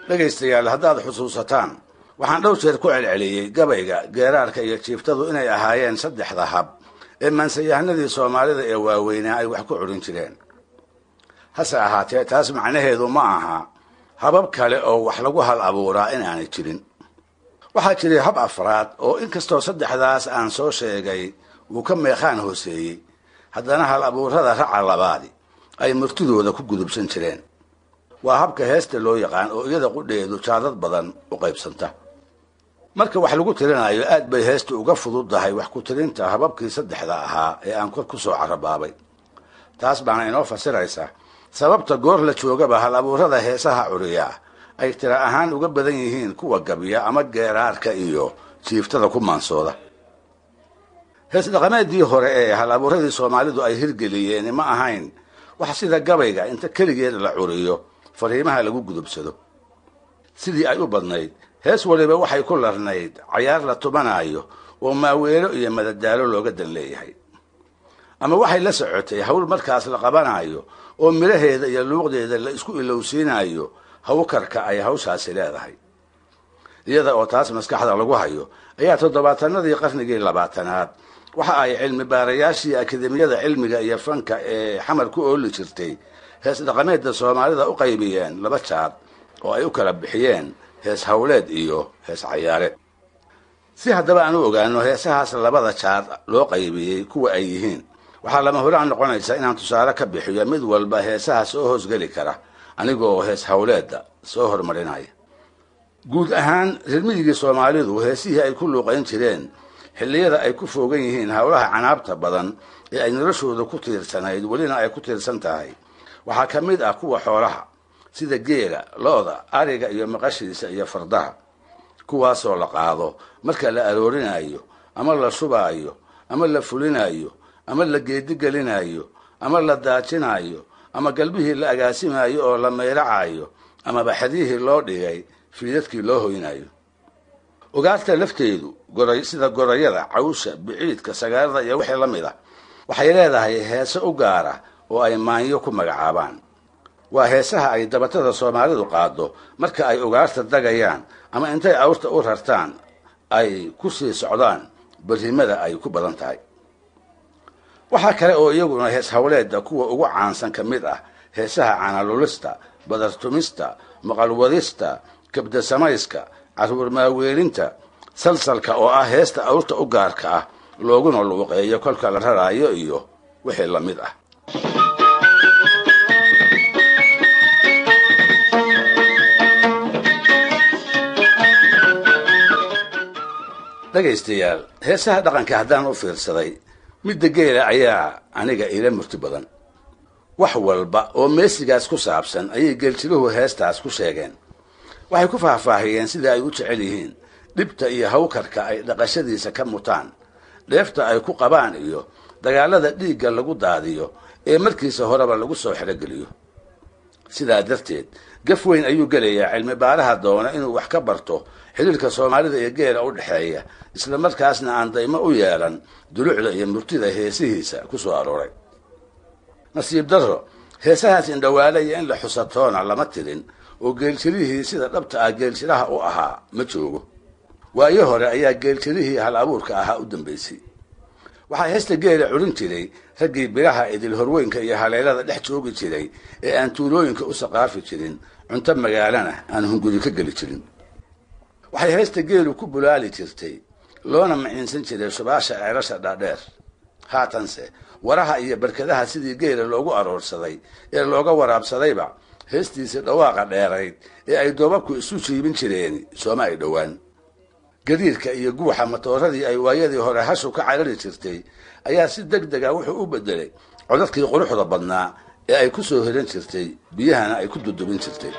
dhagaystayaal haddaad xusuusataan waxaan dhowr jeer ku celceliyey gabayga geeraarka iyo jiiftadu inay ahaayeen saddexda hab ee maansayahanadii soomaalida ee waaweynaa ay wax ku curin jireen. hase ahaatee taas macnaheedu ma aha habab kale oo wax lagu hal abuuraa in aanay jirin. waxaa jiray hab afraad oo inkastoo saddexdaas aan soo sheegay uu ka meeqaan hooseeyey haddana hal abuurada raca labaadi ay murtidooda ku gudubsan jireen. waa habka heesta loo yaqaan oo iyada qudheedu jaadad badan u qaybsanta. marka wax lagu tirinayo aad bay heesta uga fududahay wax ku tirinta hababkii saddexda ahaa ee aan kor ku soo carabaabay. taas baana inoo fasiraysa sababta goor la joogaba hal abuurada heesaha curiya ay tira ahaan uga badan yihiin kuwa gabiya ama geeraarka iyo jiiftada ku maansooda. hees dhaqameedii hore ee hal abuuradii Soomaalidu ay hirgeliyeen ma ahayn wax sida gabayga inta kaligeed la curiyo fariimaha lagu gudubsado. sidii ay u badnayd hees waliba waxay ku larnayd cayaar la tubanayo oo maaweelo iyo madadaalo looga dan leeyahay, ama waxay la socotay hawl markaas la qabanayo oo miraheeda iyo luuqdeeda la isku ilowsiinayo hawkarka ay hawshaasi leedahay. iyada oo taas maskaxda lagu hayo ayaa toddobaatanadii qarnigii 20aad waxa ay cilmi baarayaashii akademiyada cilmiga iyo fanka ee xamar ku ooli jirtay hees dhaqameedda Soomaalida u qaybiyeen laba jaar oo ay u kala bixiyeen hees hawleed iyo hees cayaareed. si haddaba aan u ogaano heesahaas labada jaar loo qaybiyey kuwa ay yihiin, waxaa lama huraan noqonaysa inaan tusaale ka bixiyo mid walba heesaha soo hoosgeli kara anigoo hees hawleedda soo hormarinaya. guud ahaan reer miyiga Soomaalidu heesihii ay ku luuqayn jireen xilliyada ay ku foogan yihiin hawlaha canaabta badan ee ay noloshooda ku tiirsanayd welina ay ku tiirsan tahay waxaa ka mid ah kuwa xoolaha sida geela, looda, ariga iyo maqashiisa iyo fardaha, kuwaasoo la qaado marka la aroorinayo ama la shubaayo ama la fulinayo ama la geedigelinayo ama la daajinayo ama galbihii la agaasimayo oo la meeracayo ama baxadihii loo dhigay fiidadkii loo hoynayo. ogaarta lafteedu sida gorayada, cawsha, biciidka, sagaarada iyo wixii la mid ah waxay leedahay heeso u gaara oo ay maanyo ku magacaabaan. waa heesaha ay dabatada Soomaalidu qaado marka ay ogaarta dagayaan ama intay awrta u rartaan ay ku sii socdaan barhimada ay ku badan tahay. waxaa kale oo iyaguna hees hawleedda kuwa ugu caansan ka mid ah heesaha canalulista, badartumista, maqalwadista, kabda samayska, caruur maaweelinta, salsalka oo ah heesta awrta u gaarka ah looguna luuqeeyo kolka la raraayo iyo wixii la mid ah. dhagaystayaal, heesaha dhaqanka haddaan u fiirsaday midda geela ayaa aniga ila murti badan. wax walba oo meesigaas ku saabsan ayay geeljiruhu heestaas ku sheegeen. waxay ku faahfaahiyeen sida ay u jecel yihiin dhibta iyo hawkarka ay dhaqashadiisa ka mutaan, dheefta ay ku qabaan iyo dagaalada dhiigga lagu daadiyo ee markiisa horeba lagu soo xirogeliyo. sidaa darteed gaf weyn ayuu gelayaa cilmi baaraha doona inuu wax ka barto xiriirka Soomaalida iyo geela u dhaxeeya, isla markaasna aan daymo u yeelan dulucda iyo murtida heesihiisa ku soo arooray. nasiib darro heesahaas indhawaale iyo in la xusatoona lama tirin oo geelshirihii sida dhabta ah geelshiraha u ahaa ma joogo. waayo hore ayaa geelshirihii hal abuurka ahaa u dambaysay. waxaa heesta geela curin jiray raggii biraha idil horweynka iyo haleelada dhex joogi jiray ee aan tuulooyinka u saqaafi jirin, cunto magaalana aan hunguri ka geli jirin. waxay heesta geelu ku bulaali jirtay loona maciinsan jiray shubaasha ceelasha dhaadheer. haatanse waraha iyo barkadaha sidii geela loogu aroorsaday ee looga waraabsadayba heestiisa dhawaaqa dheerayd ee ay doobabku isu jiibin jireen sooma ay dhowaan. gadiirka iyo guuxa matooradii ay waayadii hore hashu ka carari jirtay ayaa si degdega wuxuu u bedelay codadkii quruxda badnaa ee ay ku soo hiran jirtay, biyahana ay ku dudubin jirtay.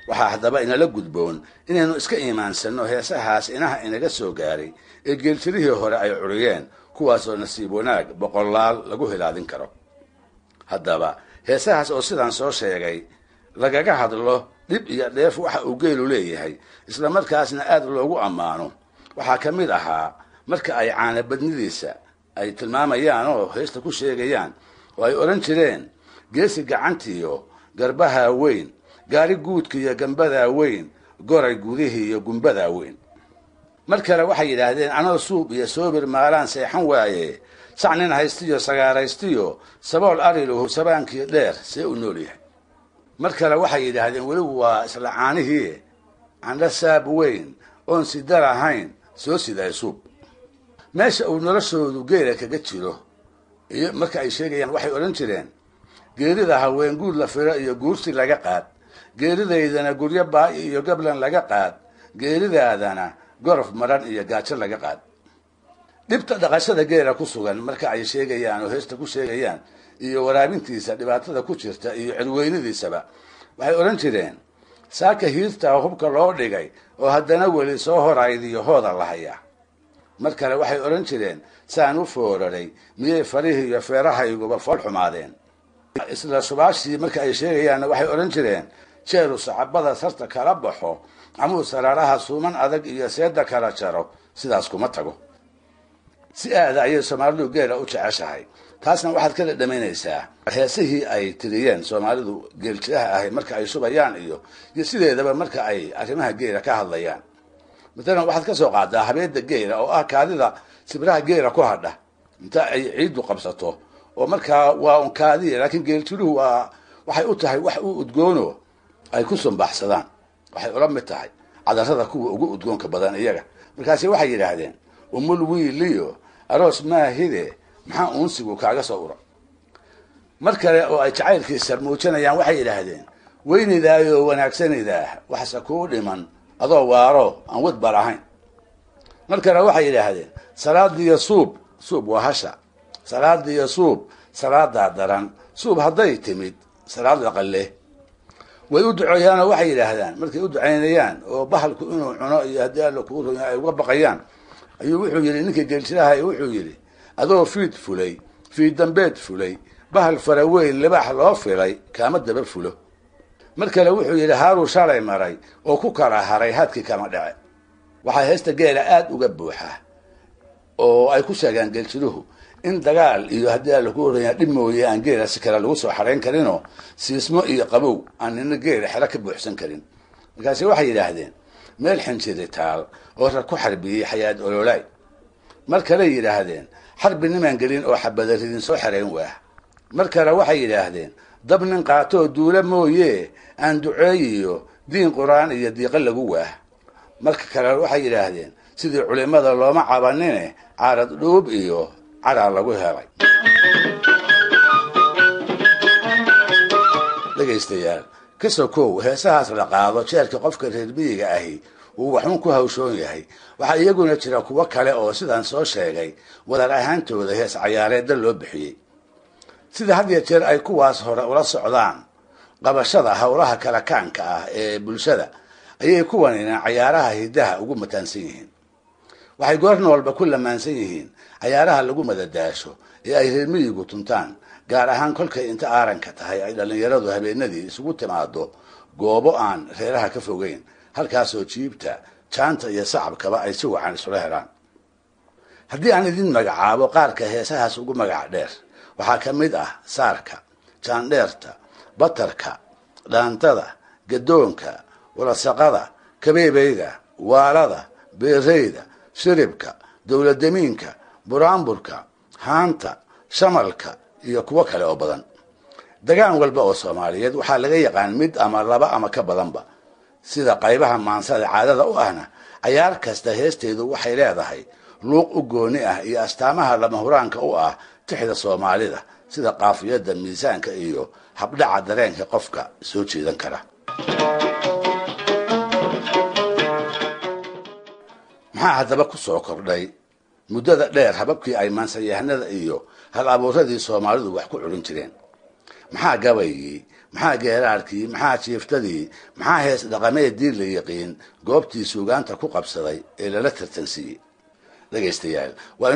waxaa haddaba inala gudboon inaynu iska iimaansanno heesahaas inaha inaga soo gaaray ee geelshirihii hore ay curiyeen, kuwaasoo nasiib wanaag boqolaal lagu hilaadin karo. haddaba heesahaas oo sidaan soo sheegay lagaga hadlo dhib iyo dheef waxa uu geelu leeyahay, isla markaasna aad loogu ammaano, waxaa ka mid ahaa marka ay caanabadnidiisa ay tilmaamayaan oo heesta ku sheegayaan oo ay odhan jireen geesi gacantiyo garbaha weyn gaari guudka iyo gambadaa weyn goray gudihii iyo gumbadaa weyn. mar kale waxay yidhaahdeen anoo suub iyo soobir maalaan seexan waaye sac nin haystiyo sagaaraystiyo sabool ariluhu sabaankii dheer see u nool yahay. mar kale waxay yidhaahdeen weligu waa isla caanihii candha saab weyn oon sidar ahayn soo siday suub. meesha uu noloshoodu geela kaga jiro iyo marka ay sheegayaan waxay odhan jireen geerida haween guud la firo iyo guursi laga qaad, geeridaydana guryo baa'i iyo gablan laga qaad, geeridaadana gorof maran iyo gaajo laga qaad. dhibta dhaqashada geela ku sugan marka ay sheegayaan oo heesta ku sheegayaan iyo waraabintiisa dhibaatada ku jirta iyo cirweynadiisaba waxay odhan jireen saaka hiirtaa hubka loo dhigay oo haddana weli soo horaydiyo hooda la hayaa. mar kale waxay odhan jireen saan u fooraray miyay farihii iyo feerahayguba fool xumaadeen. isla subaashii marka ay sheegayaanna waxay odhan jireen jeeru sacabada sarta kala baxo amuu saraaraha suuman adag iyo seeda kala jaro sidaas kuma tago. si aada ayay soomaalidu geela u jeceshahay. taasna waxaad ka dhadhamaynaysaa heesihii ay tiriyeen soomaalidu geeljilaha ahay marka ay subayaan iyo sideedaba marka ay arrimaha geela ka hadlayaan. matalan waxaad ka soo qaadaa habeeda geela oo ah kaadida sibraha geela ku hadha inta ay ciidu qabsato oo markaa waa un kaadiya, laakiin geeljiluhu waa waxay u tahay wax u udgoono ay ku sumbaxsadaan. waxay ula mid tahay cadarrada kuwa ugu udgoonka badan iyaga. markaasi waxay yidhaahdeen umul wiiliyo aroos maahide maxaa uunsigu kaaga soo ura. mar kale oo ay jacaylkiisa muujinayaan waxay yidhaahdeen weynidaayo wanaagsanidaah waxse kuu dhiman adoo waaro aan wadbar ahayn. mar kale waxay yidhaahdeen salaadiyo suub, suub waa hasha, salaadiyo suub salaadaa daran, suub hadday timid salaad laqalle. way u duceeyaanoo waxay yidhaahdaan markay u ducaynayaan oo bahalku inuu cuno iyo haddii alla kuu ronya ay uga baqayaan ayuu wuxuu yidhi ninka geeljilahay wuxuu yidhi adoo fiid fulay fiid dambeed fulay bahal fara weyn libaax loo filay kaama daba fulo. mar kale wuxuu yidhi haaruu shalay maray oo ku kala haray hadkii kama dhace. waxaa heesta geela aada uga buuxa oo ay ku sheegaan geeljiluhu in dagaal iyo haddii alla kuu ronya dhib mooye aan geela si kale lagu soo xarayn karinoo siismo iyo qabow aan nina geela xero ka buuxsan karin. markaasi waxay yidhaahdeen meel xinjiri taal oo rag ku xarbiyey xayaad ololaay. mar kale yidhaahdeen xarbi nimaan gelin oo xabada ridin soo xerayn waah. mar kale waxay yidhaahdeen dab nin qaatoo duula mooye aan duceeyiyo diin qur-aan iyo diiqo lagu waah. marka kale waxay yidhaahdeen sidii culimada looma cabanine caarad dhuub iyo caraa lagu helay. dhegaystayaal ka sokow heesahaas la qaado jeerka qofka reer miyiga ahi uu waxuun ku hawshoon yahay. waxaa iyaguna jira kuwo kale oo sidaan soo sheegay wadar ahaantooda hees cayaareedda loo bixiyey. sida had iyo jeer ay kuwaas hore ula socdaan qabashada howlaha kala kaanka ah ee bulshada ayay kuwanina cayaaraha hidaha ugu mataansan yihiin. waxay goorna walba ku lamaansan yihiin cayaaraha lagu madadaasho ee ay reer miyigu tuntaan, gaar ahaan kolkay inta aaranka tahay ay dhallinyaradu habeenadii isugu timaado goobo aan reeraha ka fogeyn, halkaasoo jiibta jaanta iyo sacabkaba ay si wacan isula helaan. haddii aan idin magacaabo qaarka heesahaas ugu magac dheer waxaa ka mid ah saarka, jaandheerta, batarka, dhaantada, gadoonka, walasaqada, kabeebeyda, waalada, beereyda, shiribka, dowladamiinka, buraanburka, haanta, shamalka iyo kuwo kale oo badan. degaan walba oo Soomaaliyeed waxaa laga yaqaan mid ama laba ama ka badanba. sida qaybaha maansada caadada u ahna cayaar kasta heesteedu waxay leedahay luuq u gooni ah iyo astaamaha lama huraanka u ah tixda Soomaalida, sida qaafiyada, miisaanka iyo habdhaca dareenka qofka soo jeedan kara. maxaa haddaba ku soo kordhay muddada dheer hababkii ay maansayahanada iyo hal abuuradii Soomaalidu wax ku culin jireen? maxaa gabaygii, maxaa geeraarkii, maxaa jiiftadii, maxaa hees dhaqameedii la yaqiin goobtii suugaanta ku qabsaday ee lala tartansiiyey? dhegaystayaal waa